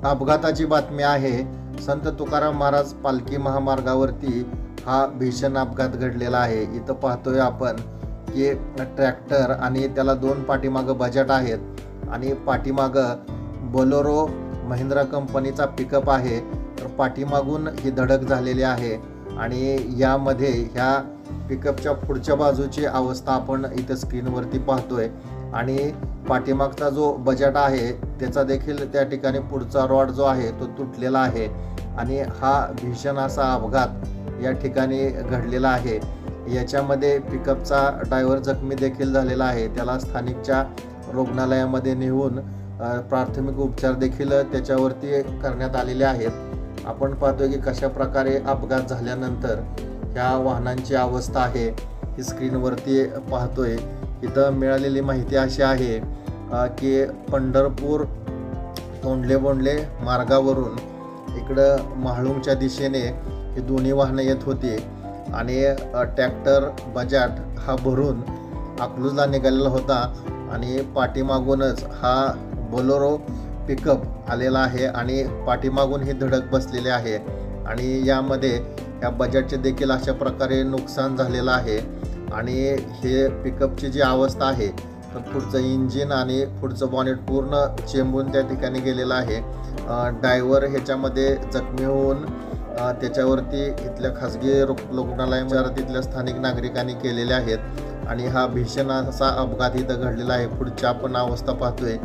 अपघाताची बातमी आहे। संत तुकाराम महाराज पालखी महामार्गावरती हा भीषण अपघात घडलेला आहे। इथं पाहतोय आपण की ट्रॅक्टर आणि त्याला दोन पाठीमागं बजाट आहेत आणि पाठीमागं बोलेरो महिंद्रा कंपनीचा पिकअप आहे। तर पाठीमागून ही धडक झालेली आहे आणि यामध्ये ह्या पिकअपच्या पुढच्या बाजूची अवस्था आपण इथं स्क्रीनवरती पाहतोय आणि पाठीमागचा जो बजाट आहे त्याचा देखील त्या ठिकाणी पुढचा रॉड जो आहे तो तुटलेला आहे आणि हा भीषण असा अपघात या ठिकाणी घडलेला आहे। याच्यामध्ये पिकअपचा ड्रायव्हर जखमी देखील झालेला आहे। त्याला स्थानिकच्या रुग्णालयामध्ये नेऊन प्राथमिक उपचार देखील त्याच्यावरती करण्यात आलेले आहेत। आपण पाहतोय की कशा प्रकारे अपघात झाल्यानंतर ह्या वाहनांची अवस्था आहे ही स्क्रीनवरती पाहतोय। इथं मिळालेली माहिती अशी आहे की पंढरपूर तोंडले मार्गावरून इकडं म्हाळुंगच्या दिशेने ही दोन्ही वाहनं येत होती आणि ट्रॅक्टर बजाट हा भरून अकलूजला निघालेला होता आणि पाठीमागूनच हा बोलेरो पिकअप आलेला आहे आणि पाठीमागून ही धडक बसलेली आहे आणि यामध्ये या बजाटचे देखील अशा प्रकारे नुकसान झालेलं आहे आणि हे पिकअपची जी अवस्था आहे तर पुढचं इंजिन आणि पुढचं बॉनेट पूर्ण चेंबून त्या ठिकाणी गेलेलं आहे। ड्रायव्हर ह्याच्यामध्ये जखमी होऊन त्याच्यावरती इथल्या खाजगी रुग्णालयामध्ये तिथल्या स्थानिक नागरिकांनी केलेले आहेत आणि हा भीषण असा अपघात इथं घडलेला आहे। पुढची आपण अवस्था पाहतोय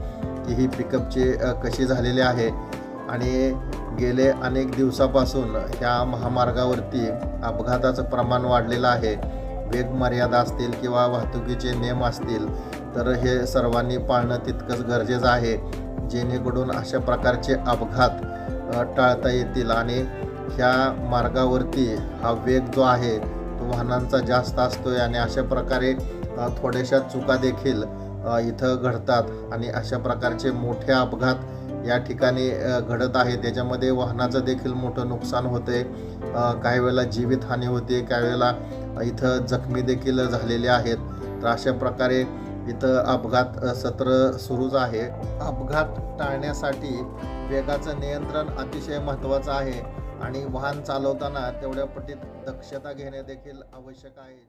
की ही पिकअपची कशी झालेली आहे आणि गेले अनेक दिवसापासून ह्या महामार्गावरती अपघाताचं प्रमाण वाढलेलं आहे। वेग मर्यादा असतील किंवा वाहतुकीचे नियम असतील तर हे सर्वांनी पाळणं तितकंच गरजेचं आहे जेणेकरून अशा प्रकारचे अपघात टाळता येतील आणि ह्या मार्गावरती हा वेग जो आहे तो वाहनांचा जास्त असतोय आणि अशा प्रकारे थोड्याशा चुका देखील इथं घडतात आणि अशा प्रकारचे मोठे अपघात या ठिकाणी घडत आहे। त्याच्यामध्ये वाहनाचं देखील मोठं नुकसान होते, काही वेळेला जीवितहानी होते, काही वेळेला इथं जखमी देखील झालेले आहेत। तर अशा प्रकारे इथं अपघात सत्र सुरूच आहे। अपघात टाळण्यासाठी वेगाचं नियंत्रण अतिशय महत्त्वाचं आहे आणि वाहन चालवताना तेवढ्या पटीत दक्षता घेणे देखील आवश्यक आहे।